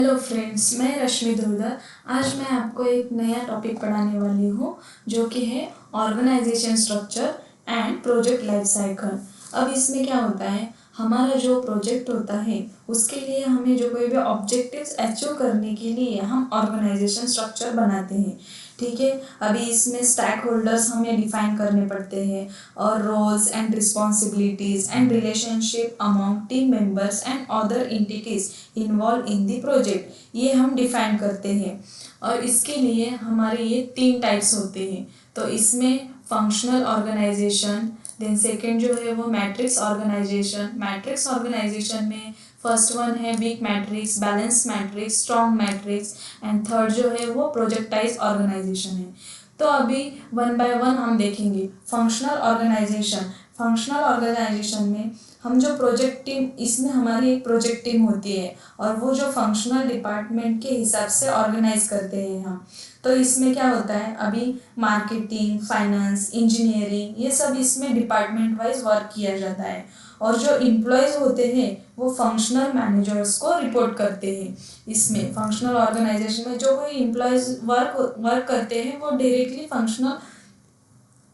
Hello friends, मैं रश्मि धुर्धर। आज मैं आपको एक नया टॉपिक पढ़ाने वाली हूँ जो कि है organisation structure and project life cycle. अब इसमें क्या होता है, हमारा जो प्रोजेक्ट होता है उसके लिए हमें जो कोई भी ऑब्जेक्टिव्स अचीव करने के लिए हम ऑर्गेनाइजेशन स्ट्रक्चर बनाते हैं। ठीक है, अभी इसमें स्टैक होल्डर्स हमें डिफाइन करने पड़ते हैं और roles and responsibilities and relationship among team members and other entities involve in the project, ये हम डिफाइन करते हैं। और इसके लिए हमारे ये 3 टाइप्स होते हैं। तो इसमें फंक्शनल ऑर्गेनाइजेशन, देन सेकेंड जो है वो मैट्रिक्स ऑर्गेनाइजेशन। मैट्रिक्स ऑर्गेनाइजेशन में फर्स्ट वन है weak matrix, balance matrix, strong matrix and third जो है वो प्रोजेक्टाइज ऑर्गेनाइजेशन है। तो अभी वन बाय वन हम देखेंगे। फंक्शनल ऑर्गेनाइजेशन, फंक्शनल ऑर्गेनाइजेशन में हम जो प्रोजेक्ट टीम, इसमें हमारी एक प्रोजेक्ट टीम होती है और वो जो फंक्शनल डिपार्टमेंट के हिसाब से ऑर्गेनाइज करते हैं हम। तो इसमें क्या होता है, अभी मार्केटिंग, फाइनेंस, इंजीनियरिंग, ये सब इसमें डिपार्टमेंट वाइज वर्क किया जाता है। और जो एम्प्लॉयज़ होते हैं वो फंक्शनल मैनेजर्स को रिपोर्ट करते हैं। इसमें फंक्शनल ऑर्गेनाइजेशन में जो कोई एम्प्लॉयज़ वर्क करते हैं वो डायरेक्टली फंक्शनल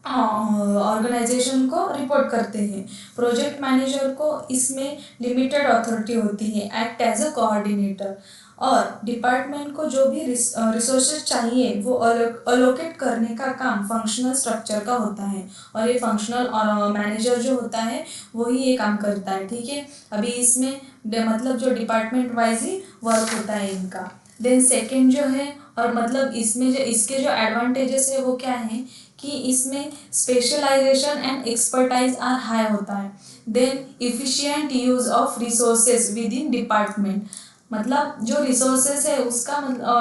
ऑर्गेनाइजेशन को रिपोर्ट करते हैं। प्रोजेक्ट मैनेजर को इसमें लिमिटेड अथॉरिटी होती है, एक्ट एज अ कोऑर्डिनेटर। और डिपार्टमेंट को जो भी रिसोर्सेज चाहिए वो अलोकेट करने का काम फंक्शनल स्ट्रक्चर का होता है। और ये फंक्शनल मैनेजर जो होता है वही ये काम करता है। ठीक है, अभी इसमें मतलब जो डिपार्टमेंट वाइज ही वर्क होता है इनका। देन सेकेंड जो है, और मतलब इसमें जो इसके जो एडवांटेजेस है वो क्या है कि इसमें specialisation and expertise are high होता है। Then efficient use of resources within department, मतलब जो रिसोर्सेज है उसका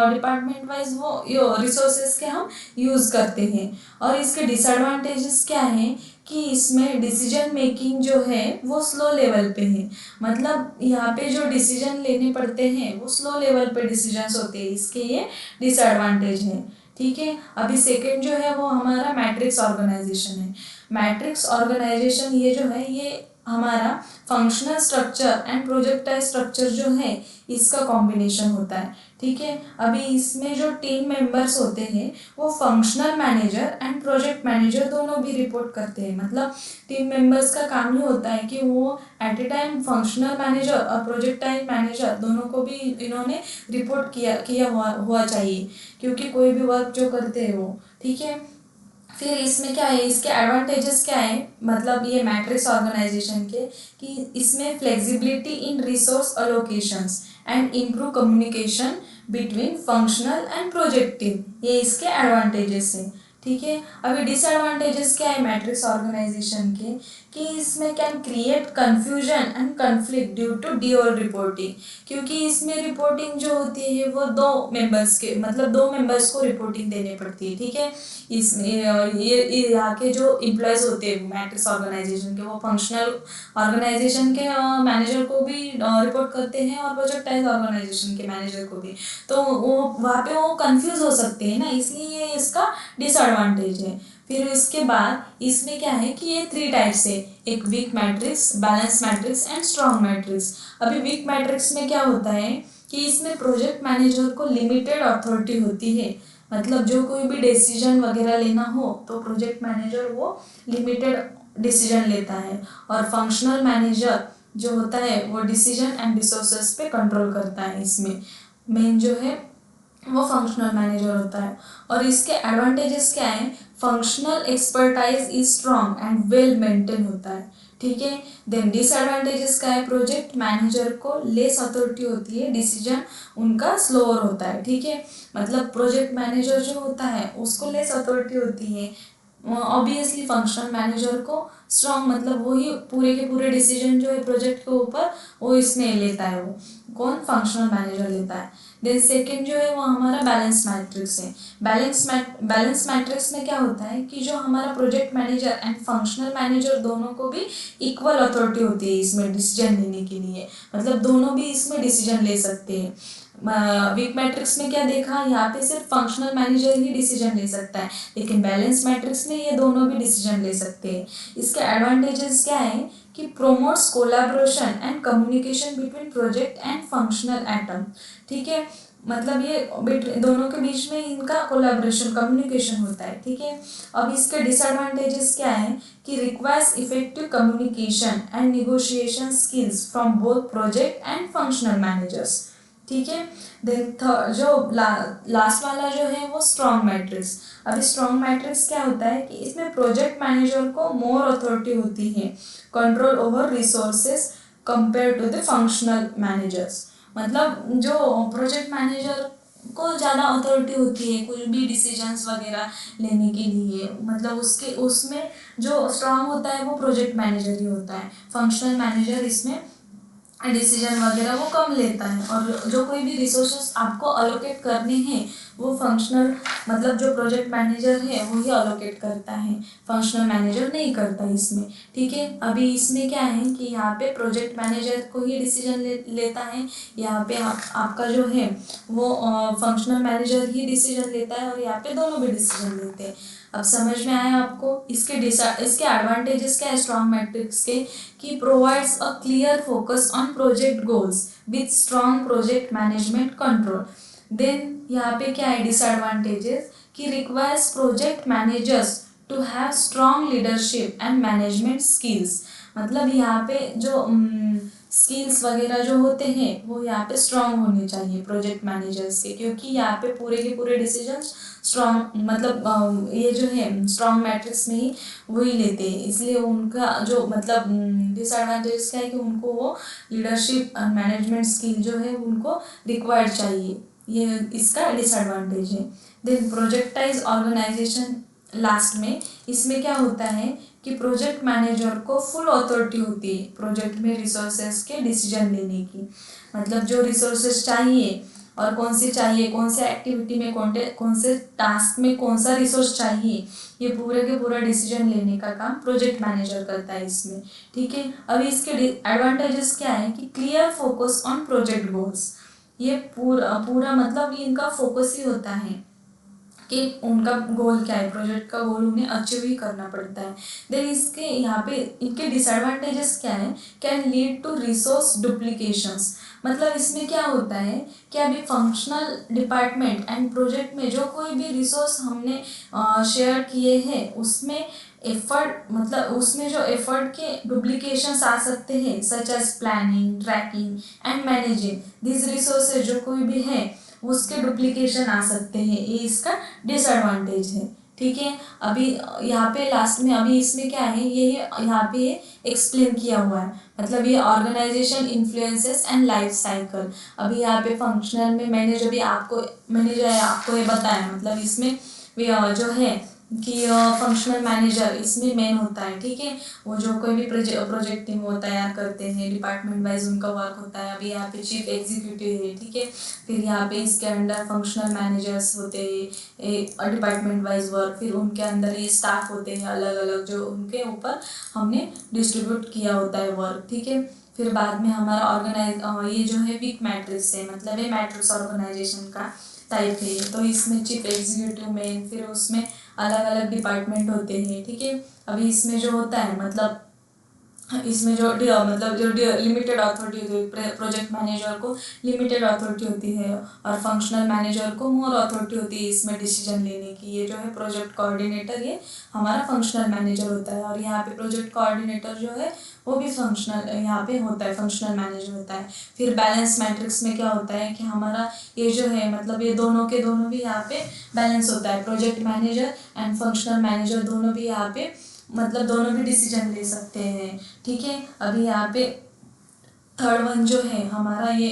डिपार्टमेंट वाइज वो रिसोर्सेज के हम यूज़ करते हैं। और इसके डिसएडवांटेजेस क्या है कि इसमें डिसीजन मेकिंग जो है वो स्लो लेवल पे है। मतलब यहाँ पे जो डिसीजन लेने पड़ते हैं वो स्लो लेवल पे डिसीजंस होते हैं, इसके ये डिसएडवांटेज है। ठीक है, अभी सेकेंड जो है वो हमारा मैट्रिक्स ऑर्गेनाइजेशन है। मैट्रिक्स ऑर्गेनाइजेशन ये जो है ये हमारा फंक्शनल स्ट्रक्चर एंड प्रोजेक्टाइज स्ट्रक्चर जो है इसका कॉम्बिनेशन होता है। ठीक है, अभी इसमें जो टीम मेंबर्स होते हैं वो functional manager and project manager दोनों भी रिपोर्ट करते हैं। मतलब टीम मेंबर्स का काम ही होता है कि वो at a time functional manager और प्रोजेक्टाइज मैनेजर दोनों को भी इन्होंने रिपोर्ट किया हुआ चाहिए, क्योंकि कोई भी वर्क जो करते हैं वो। ठीक है, फिर इसमें क्या है, इसके एडवांटेजेस क्या है, मतलब ये मैट्रिक्स ऑर्गेनाइजेशन के, कि इसमें flexibility in resource allocations and improve communication between functional and project team, ये इसके एडवांटेजेस हैं। ठीक है, अभी डिसएडवांटेजेस क्या है मैट्रिक्स ऑर्गेनाइजेशन के, कि इसमें can create confusion and conflict due to dual reporting, क्योंकि इसमें रिपोर्टिंग जो होती है वो दो मेंबर्स को रिपोर्टिंग देनी पड़ती है। ठीक है, इसमें ये यहाँ के जो एम्प्लॉयज़ होते हैं मैट्रिक्स ऑर्गेनाइजेशन के वो फंक्शनल ऑर्गेनाइजेशन के मैनेजर को भी रिपोर्ट करते हैं और प्रोजेक्टाइज ऑर्गेनाइजेशन के मैनेजर को भी। तो वो वहाँ पे वो कंफ्यूज हो सकते हैं ना, इसलिए ये इसका डिसएडवांटेज है। फिर इसके बाद इसमें क्या है कि ये 3 टाइप्स है, एक weak matrix, balance matrix and strong matrix. अभी वीक मैट्रिक्स में क्या होता है कि इसमें प्रोजेक्ट मैनेजर को लिमिटेड अथॉरिटी होती है। मतलब जो कोई भी डिसीजन वगैरह लेना हो तो प्रोजेक्ट मैनेजर वो लिमिटेड डिसीजन लेता है। और फंक्शनल मैनेजर जो होता है वो डिसीजन एंड रिसोर्सेज पे कंट्रोल करता है। इसमें मेन जो है वो फंक्शनल मैनेजर होता है। और इसके एडवांटेजेस क्या है, functional expertise is strong and well maintain होता है। ठीक है, देन डिसएडवांटेजेस क्या है, प्रोजेक्ट मैनेजर को लेस अथॉरिटी होती है, डिसीजन उनका स्लोअर होता है। ठीक है, मतलब प्रोजेक्ट मैनेजर जो होता है उसको लेस अथॉरिटी होती है, ऑब्वियसली फंक्शनल मैनेजर को स्ट्रॉन्ग, मतलब वो ही पूरे के पूरे डिसीजन जो है प्रोजेक्ट के ऊपर वो इसमें लेता है, वो कौन, फंक्शनल मैनेजर लेता है। देन सेकेंड जो है वो हमारा बैलेंस मैट्रिक्स है। बैलेंस मैट्रिक्स में क्या होता है कि जो हमारा project manager and functional manager दोनों को भी इक्वल अथॉरिटी होती है इसमें डिसीजन लेने के लिए, मतलब दोनों भी इसमें डिसीजन ले सकते हैं। वीक मैट्रिक्स में क्या देखा, यहाँ पे सिर्फ फंक्शनल मैनेजर ही डिसीजन ले सकता है, लेकिन बैलेंस मैट्रिक्स में ये दोनों भी डिसीजन ले सकते हैं। इसके एडवांटेजेस क्या है कि promotes collaboration and communication between project and functional atom. ठीक है, मतलब ये दोनों के बीच में इनका कोलैबोरेशन कम्युनिकेशन होता है। ठीक है, अब इसके डिसएडवांटेजेस क्या है कि requires effective communication and negotiation skills from both project and functional managers. ठीक है, देन जो लास्ट वाला जो है वो स्ट्रॉन्ग मैट्रिक्स। अभी स्ट्रॉन्ग मैट्रिक्स क्या होता है कि इसमें प्रोजेक्ट मैनेजर को मोर अथॉरिटी होती है control over resources compare to the functional managers. मतलब जो प्रोजेक्ट मैनेजर को ज़्यादा अथॉरिटी होती है कुछ भी डिसीजंस वगैरह लेने के लिए, मतलब उसके उसमें जो स्ट्रांग होता है वो प्रोजेक्ट मैनेजर ही होता है। फंक्शनल मैनेजर इसमें डिसीजन वगैरह वो कम लेता है, और जो कोई भी रिसोर्सेस आपको अलोकेट करने हैं वो फंक्शनल मतलब जो प्रोजेक्ट मैनेजर है वो ही अलोकेट करता है, फंक्शनल मैनेजर नहीं करता इसमें। ठीक है, अभी इसमें क्या है कि यहाँ पे प्रोजेक्ट मैनेजर को ही डिसीजन लेता है, यहाँ पे आपका जो है वो फंक्शनल मैनेजर ही डिसीजन लेता है, और यहाँ पे दोनों भी डिसीजन लेते हैं। अब समझ में आया आपको? इसके एडवांटेजेस क्या है स्ट्रॉन्ग मैट्रिक्स के कि provides a clear focus on project goals with strong project management control. Then यहाँ पे क्या है डिसएडवांटेजेस कि requires project managers to have strong leadership and management skills. मतलब यहाँ पे जो स्किल्स वगैरह जो होते हैं वो यहाँ पे स्ट्रॉन्ग होने चाहिए प्रोजेक्ट मैनेजर्स के, क्योंकि यहाँ पे पूरे के पूरे डिसीजंस स्ट्रॉन्ग मतलब ये जो है स्ट्रॉन्ग मैट्रिक्स में ही वही लेते हैं, इसलिए उनका जो मतलब डिसएडवांटेज क्या है कि उनको वो लीडरशिप और मैनेजमेंट स्किल जो है उनको रिक्वायर्ड चाहिए, ये इसका डिसएडवांटेज है। देन प्रोजेक्टाइज ऑर्गेनाइजेशन लास्ट में, इसमें क्या होता है कि प्रोजेक्ट मैनेजर को फुल अथॉरिटी होती है प्रोजेक्ट में रिसोर्सेज के डिसीजन लेने की। मतलब जो रिसोर्सेज चाहिए और कौन से चाहिए, कौन से एक्टिविटी में कौन से टास्क में कौन सा रिसोर्स चाहिए, ये पूरे के पूरा डिसीजन लेने का काम प्रोजेक्ट मैनेजर करता है इसमें। ठीक है, अभी इसके एडवांटेजेस क्या है कि clear focus on project goals. ये पूरा मतलब इनका फोकस ही होता है कि उनका गोल क्या है, प्रोजेक्ट का गोल उन्हें अचीव ही करना पड़ता है। देन इसके यहाँ पे इनके डिसएडवांटेजेस क्या है, can lead to resource duplications. मतलब इसमें क्या होता है कि अभी फंक्शनल डिपार्टमेंट एंड प्रोजेक्ट में जो कोई भी रिसोर्स हमने शेयर किए हैं उसमें एफर्ट मतलब उसमें जो एफर्ट के डुप्लीकेशंस आ सकते हैं such as planning, tracking and managing this resources जो कोई भी है उसके डुप्लीकेशन आ सकते हैं, ये इसका डिसएडवांटेज है। ठीक है, अभी यहाँ पे लास्ट में अभी इसमें क्या है ये यहाँ पे एक्सप्लेन किया हुआ है, मतलब ये organisation influences and life cycle. अभी यहाँ पे फंक्शनल में मैंने जो आपको ये बताया, मतलब इसमें जो है कि फंक्शनल मैनेजर इसमें मेन होता है। ठीक है, वो जो कोई भी प्रोजेक्ट टीम वो तैयार करते हैं, डिपार्टमेंट वाइज उनका वर्क होता है। अभी यहाँ पे चीफ एग्जीक्यूटिव है। ठीक है, फिर यहाँ पे इसके अंडर फंक्शनल मैनेजर्स होते हैं डिपार्टमेंट वाइज वर्क, फिर उनके अंदर ये स्टाफ होते हैं अलग अलग जो उनके ऊपर हमने डिस्ट्रीब्यूट किया होता है वर्क। ठीक है, फिर बाद में हमारा ये जो है वीक मैट्रिक्स है, मतलब ये मैट्रिक्स ऑर्गेनाइजेशन का टाइप है। तो इसमें चीफ एग्जीक्यूटिव में फिर उसमें अलग अलग डिपार्टमेंट होते हैं। ठीक है, अभी इसमें जो होता है मतलब इसमें जो लिमिटेड अथॉरिटी होती है, प्रोजेक्ट मैनेजर को लिमिटेड अथॉरिटी होती है और फंक्शनल मैनेजर को मोर अथॉरिटी होती है इसमें डिसीजन लेने की। ये जो है प्रोजेक्ट कोऑर्डिनेटर ये हमारा फंक्शनल मैनेजर होता है, और यहाँ पे प्रोजेक्ट कोऑर्डिनेटर जो है वो भी फंक्शनल यहाँ पे होता है, फंक्शनल मैनेजर होता है। फिर बैलेंस मैट्रिक्स में क्या होता है कि हमारा ये जो है मतलब ये दोनों के दोनों भी यहाँ पे बैलेंस होता है, project manager and functional manager दोनों भी यहाँ पे मतलब दोनों भी डिसीजन ले सकते हैं। ठीक है, अभी यहाँ पे थर्ड वन जो है हमारा ये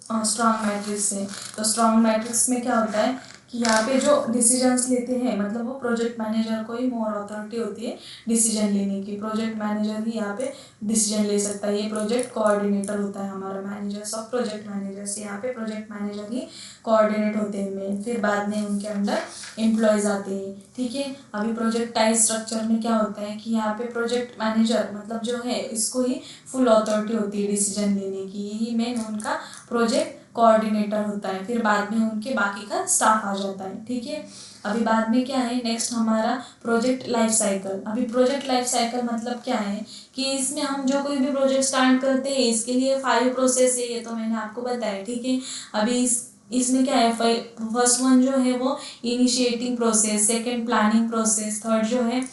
स्ट्रॉन्ग मैट्रिक्स है। तो स्ट्रॉन्ग मैट्रिक्स में क्या होता है कि यहाँ पे जो डिसीजंस लेते हैं मतलब वो प्रोजेक्ट मैनेजर को ही मोर अथॉरिटी होती है डिसीजन लेने की, प्रोजेक्ट मैनेजर ही यहाँ पे डिसीजन ले सकता है। ये प्रोजेक्ट कोऑर्डिनेटर होता है हमारा, मैनेजर्स ऑफ प्रोजेक्ट मैनेजर्स, यहाँ पे प्रोजेक्ट मैनेजर ही कोऑर्डिनेट होते हैं मेन, फिर बाद में उनके अंदर एम्प्लॉयज़ आते हैं। ठीक है, अभी प्रोजेक्टाइज स्ट्रक्चर में क्या होता है कि यहाँ पे प्रोजेक्ट मैनेजर मतलब जो है इसको ही फुल अथॉरिटी होती है डिसीजन लेने की, यही मेन उनका प्रोजेक्ट कोऑर्डिनेटर होता है, फिर बाद में उनके बाकी का स्टाफ आ जाता है। ठीक है, अभी बाद में क्या है, नेक्स्ट हमारा प्रोजेक्ट लाइफ साइकिल। अभी प्रोजेक्ट लाइफ साइकिल मतलब क्या है कि इसमें हम जो कोई भी प्रोजेक्ट स्टार्ट करते हैं इसके लिए 5 प्रोसेस है, ये तो मैंने आपको बताया। ठीक है, अभी इसमें क्या है, फर्स्ट वन जो है वो initiating process, second planning process, third जो है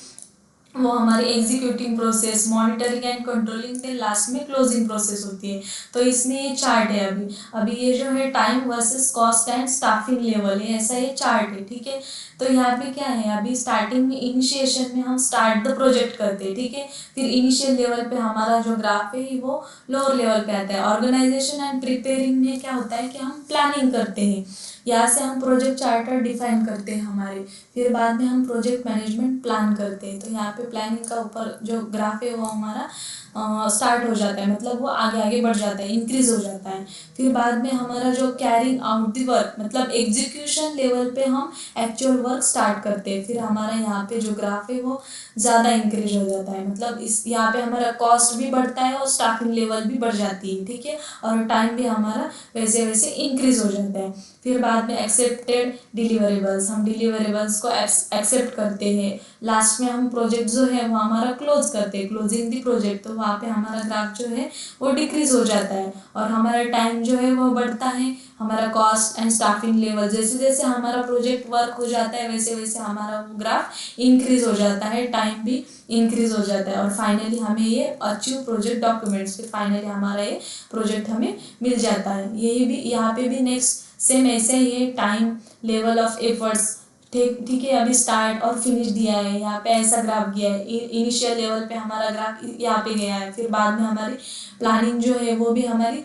वो हमारी executing process, monitoring and controlling, फिर लास्ट में क्लोजिंग प्रोसेस होती है। तो इसमें ये चार्ट है। अभी ये जो है time versus cost and staffing level है, ऐसा ये चार्ट है। ठीक है, तो यहाँ पे क्या है, अभी स्टार्टिंग में इनिशिएशन में हम स्टार्ट द प्रोजेक्ट करते हैं। ठीक है, फिर इनिशियल लेवल पे हमारा जो ग्राफ है वो लोअर लेवल पे आता है। ऑर्गेनाइजेशन एंड प्रिपेयरिंग में क्या होता है कि हम प्लानिंग करते हैं, यहाँ से हम प्रोजेक्ट चार्टर डिफाइन करते हैं हमारे, फिर बाद में हम प्रोजेक्ट मैनेजमेंट प्लान करते हैं। तो यहाँ पे प्लानिंग का ऊपर जो ग्राफ है वो हमारा स्टार्ट हो जाता है, मतलब वो आगे आगे बढ़ जाता है, इंक्रीज हो जाता है। फिर बाद में हमारा जो कैरिंग आउट द वर्क, मतलब एग्जीक्यूशन लेवल पे हम एक्चुअल वर्क स्टार्ट करते हैं, फिर हमारा यहाँ पे जो ग्राफ है वो ज़्यादा इंक्रीज हो जाता है, मतलब इस यहाँ पे हमारा कॉस्ट भी बढ़ता है और स्टाफिंग लेवल भी बढ़ जाती है। ठीक है, और टाइम भी हमारा वैसे वैसे इंक्रीज हो जाता है। फिर बाद में एक्सेप्टेड डिलीवरेबल्स, हम डिलीवरेबल्स को एक्सेप्ट करते हैं। लास्ट में हम प्रोजेक्ट जो है वो हमारा क्लोज करते हैं, क्लोजिंग दी प्रोजेक्ट, तो वहाँ पे हमारा ग्राफ जो है वो डिक्रीज हो जाता है और हमारा टाइम जो है वो बढ़ता है। हमारा कॉस्ट एंड स्टाफिंग लेवल, जैसे जैसे हमारा प्रोजेक्ट वर्क हो जाता है वैसे वैसे हमारा वो ग्राफ इंक्रीज हो जाता है, टाइम भी इंक्रीज हो जाता है और फाइनली हमें ये अचीव प्रोजेक्ट डॉक्यूमेंट्स, फिर फाइनली हमारा ये प्रोजेक्ट हमें मिल जाता है। यही भी यहाँ पे भी नेक्स्ट सेम ऐसे ही है, टाइम, लेवल ऑफ एफर्ट्स। ठीक है, अभी स्टार्ट और फिनिश दिया है, यहाँ पे ऐसा ग्राफ गया है, इनिशियल लेवल पे हमारा ग्राफ यहाँ पे गया है, फिर बाद में हमारी प्लानिंग जो है वो भी हमारी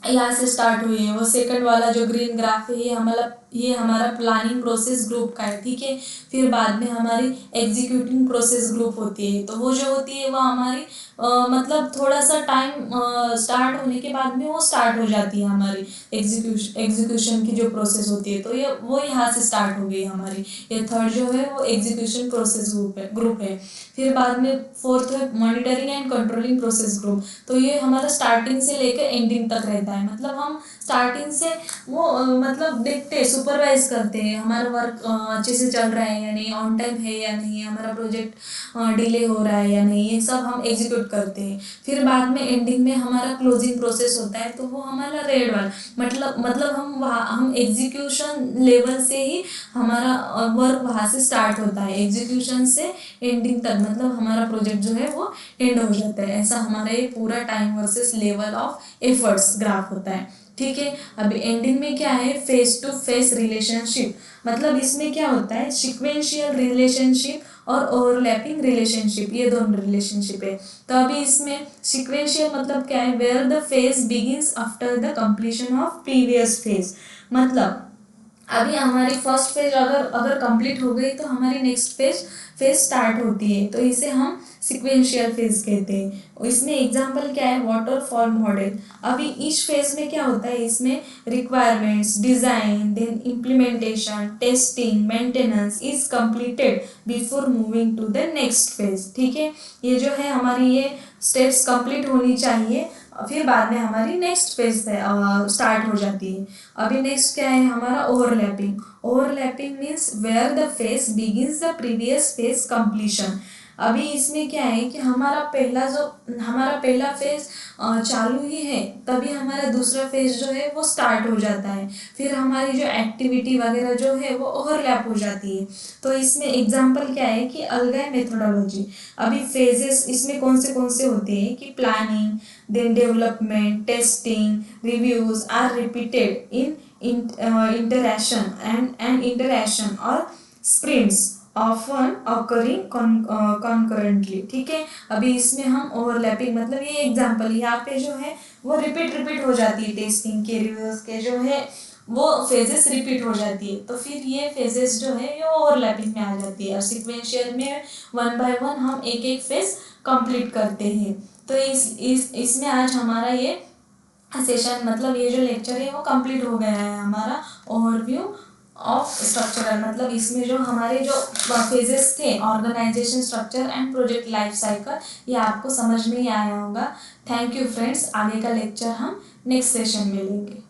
यहाँ से स्टार्ट हुई है। वो सेकंड वाला जो ग्रीन ग्राफ है ये हमारा प्लानिंग प्रोसेस ग्रुप का है। ठीक है, फिर बाद में हमारी एग्जीक्यूटिंग प्रोसेस ग्रुप होती है, तो वो जो होती है वो हमारी मतलब थोड़ा सा टाइम स्टार्ट होने के बाद में वो स्टार्ट हो जाती है हमारी एग्जीक्यूशन की जो प्रोसेस होती है, तो ये वो यहाँ से स्टार्ट हो गई हमारी। ये थर्ड जो है वो एग्जीक्यूशन प्रोसेस ग्रुप है। फिर बाद में फोर्थ है monitoring and controlling process group, तो ये हमारा स्टार्टिंग से लेकर एंडिंग तक रहता है, मतलब हम स्टार्टिंग से वो मतलब देखते हैं, सुपरवाइज करते हैं हमारा वर्क अच्छे से चल रहा है या नहीं, ऑन टाइम है या नहीं, हमारा प्रोजेक्ट डिले हो रहा है या नहीं, ये सब हम एग्जीक्यूट करते हैं। फिर बाद में एंडिंग में हमारा क्लोजिंग प्रोसेस होता है, तो वो हमारा रेड वाला मतलब हम एग्जीक्यूशन लेवल से ही हमारा वर्क वहाँ से स्टार्ट होता है, एग्जीक्यूशन से एंडिंग तक, मतलब हमारा प्रोजेक्ट जो है वो एंड हो जाता है। ऐसा हमारा ये पूरा time versus level of efforts graph होता है। ठीक है, अभी एंडिंग में क्या है, फेस टू फेस रिलेशनशिप, मतलब इसमें क्या होता है, सिक्वेंशियल रिलेशनशिप और ओवरलैपिंग रिलेशनशिप, ये दोनों रिलेशनशिप है। तो अभी इसमें सिक्वेंशियल मतलब क्या है, where the phase begins after the completion of previous phase, मतलब अभी हमारी फर्स्ट फेज अगर कंप्लीट हो गई तो हमारी नेक्स्ट फेज स्टार्ट होती है, तो इसे हम सिक्वेंशियल फेज कहते हैं। इसमें एग्जांपल क्या है, वाटरफॉल मॉडल। अभी इस फेज में क्या होता है, इसमें requirements, design, then implementation, testing, maintenance is completed before moving to the next phase. ठीक है, ये जो है हमारी ये स्टेप्स कंप्लीट होनी चाहिए, फिर बाद में हमारी नेक्स्ट फेज स्टार्ट हो जाती है। अभी नेक्स्ट क्या है हमारा, overlapping. Overlapping means where the phase begins the previous phase completion. अभी इसमें क्या है कि हमारा पहला फेज चालू ही है, तभी हमारा दूसरा फेज जो है वो स्टार्ट हो जाता है, फिर हमारी जो एक्टिविटी वगैरह जो है वो ओवरलैप हो जाती है। तो इसमें एग्जांपल क्या है कि अलगाए मेथोडोलॉजी। अभी फेजेस इसमें कौन से होते हैं कि planning, then development, testing, reviews are repeated in interaction and interaction or sprints often occurring concurrently। ठीक है, अभी इसमें हम ओवरलैपिंग मतलब ये एग्जांपल यहाँ पे जो है वो रिपीट हो जाती है, टेस्टिंग के, रिव्यूज के जो है वो फेजेस रिपीट हो जाती है, तो फिर ये फेजेस जो है ये ओवरलैपिंग में आ जाती है और सिक्वेंशियल में वन बाय वन हम एक एक फेज कंप्लीट करते हैं। तो इसमें आज हमारा ये सेशन मतलब ये जो लेक्चर है वो कंप्लीट हो गया है, हमारा ओवरव्यू ऑफ स्ट्रक्चरल, मतलब इसमें जो हमारे जो फेजेस थे, organization, structure and project life cycle, ये आपको समझ में ही आया होगा। थैंक यू फ्रेंड्स, आगे का लेक्चर हम नेक्स्ट सेशन में लेंगे।